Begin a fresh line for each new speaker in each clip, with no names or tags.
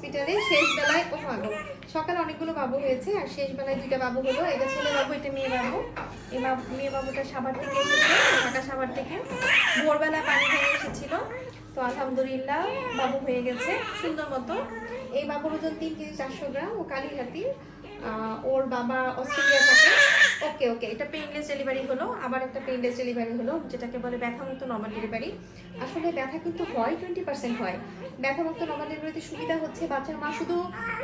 হসপিটালে শেষ বেলায় ভালো সকালে অনেকগুলো বাবু হয়েছে আর শেষ বেলায় 2টা বাবু হলো। এটা ছেলে বাবু, এটা মেয়ে বাবু। এই মেয়ে বাবুটা সাভার থেকে এসেছে, ঢাকা সাভার থেকে। ভোরবেলায় পানি খেয়ে এসেছিল, তো আলহামদুলিল্লাহ বাবু হয়ে গেছে সুন্দর মতো। এই বাবুর ওজন 3 কেজি 400 গ্রাম। ও কালীহাতি, ওর বাবা অস্ট্রেলিয়া থাকে। ওকে ওকে, এটা পেইনলেস ডেলিভারি হলো। আবার একটা পেইনলেস ডেলিভারি হলো, যেটাকে বলে ব্যথামুক্ত নর্মাল ডেলিভারি। আসলে ব্যথা কিন্তু হয় 20% হয়। ব্যথামুক্ত নর্মাল ডেলিভারিতে সুবিধা হচ্ছে বাচ্চার মা শুধু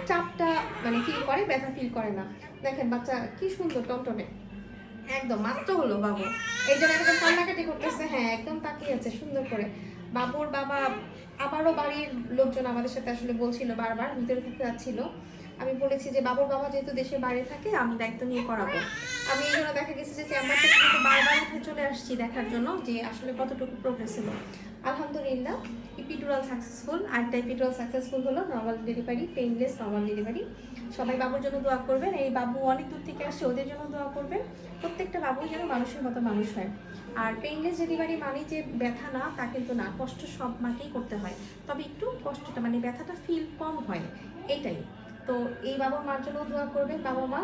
চাপটা মানে ফিল করে, ব্যথা ফিল করে না। দেখেন বাচ্চা কি সুন্দর টনটনে, একদম মাত্র হলো বাবু। এই জন্য একদম কান্নাকাটি করতেছে, হ্যাঁ একদম তাকিয়ে আছে সুন্দর করে। বাবুর বাবা আবারও বাড়ির লোকজন আমাদের সাথে আসলে বলছিল, বারবার ভিতরে থাকতে যাচ্ছিল। আমি বলেছি যে বাবুর বাবা যেহেতু দেশের বাইরে থাকে, আমি দায়িত্ব নিয়ে করাবো। আমি এই জন্য দেখা গেছে যে চেম্বার থেকে কিন্তু বারবার উঠে চলে আসছি দেখার জন্য যে আসলে কতটুকু প্রোগ্রেস হলো। আলহামদুলিল্লাহ ইপিডুরাল সাকসেসফুল। আরেকটা ইপিডুরাল সাকসেসফুল হলো, normal delivery, painless normal delivery. সবাই বাবুর জন্য দোয়া করবেন। এই বাবু অনেক দূর থেকে আসছে, ওদের জন্য দোয়া করবেন। প্রত্যেকটা বাবুই যেন মানুষের মতো মানুষ হয়। আর পেইনলেস ডেলিভারি মানে যে ব্যথা না, তা কিন্তু না, কষ্ট সব মাকেই করতে হয়, তবে একটু কষ্টটা মানে ব্যথাটা ফিল কম হয়, এটাই। তো এই বাবুর মার জন্য দোয়া করবেন, বাবা মা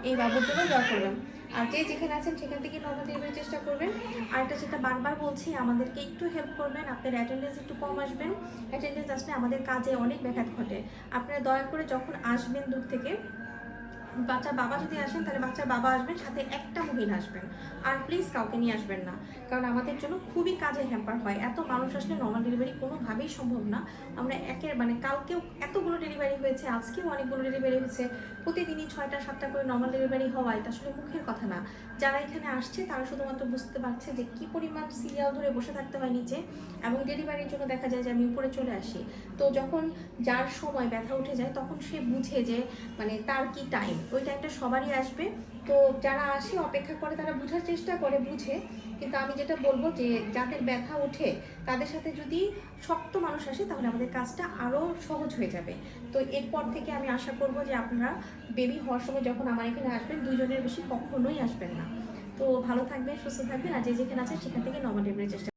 এই বাবুর জন্য দোয়া করবেন। আর যে যেখানে আছেন সেখান থেকে নর্মাল ডেলিভারির চেষ্টা করবেন। আর এটা যেটা বারবার বলছি, আমাদেরকে একটু হেল্প করবেন। আপনার অ্যাটেন্ডেন্স একটু কম আসবেন। অ্যাটেন্ডেন্স আসলে আমাদের কাজে অনেক ব্যাঘাত ঘটে। আপনারা দয়া করে যখন আসবেন দূর থেকে, বাচ্চার বাবা যদি আসেন তাহলে বাচ্চার বাবা আসবেন, সাথে একটা মহিলা আসবেন। আর প্লিজ কাউকে নিয়ে আসবেন না, কারণ আমাদের জন্য খুবই কাজে হ্যাম্পার হয়। এত মানুষ আসলে নর্মাল ডেলিভারি কোনোভাবেই সম্ভব না। আমরা মানে কালকেও এতগুলো ডেলিভারি হয়েছে, আজকেও অনেকগুলো ডেলিভারি হয়েছে। প্রতিদিনই 6টা 7টা করে নর্মাল ডেলিভারি হওয়া, এটা আসলে মুখের কথা না। যারা এখানে আসছে তারা শুধুমাত্র বুঝতে পারছে যে কি পরিমাণ সিরিয়াল ধরে বসে থাকতে হয় নিচে, এবং ডেলিভারির জন্য দেখা যায় যে আমি উপরে চলে আসি। তো যখন যার সময় ব্যথা উঠে যায়, তখন সে বুঝে যে মানে তার কি টাইম, ওই টাইমটা সবারই আসবে। তো যারা আসে অপেক্ষা করে, তারা বোঝার চেষ্টা করে, বুঝে। কিন্তু আমি যেটা বলবো যে যাদের ব্যথা ওঠে তাদের সাথে যদি শক্ত মানুষ আসে, তাহলে আমাদের কাজটা আরও সহজ হয়ে যাবে। তো এরপর থেকে আমি আশা করব যে আপনারা বেবি হওয়ার সময় যখন আমার এখানে আসবেন, 2 জনের বেশি কখনোই আসবেন না। তো ভালো থাকবেন, সুস্থ থাকবেন, আর যে যেখানে আছেন সেখান থেকে নর্মাল ডেলিভারির চেষ্টা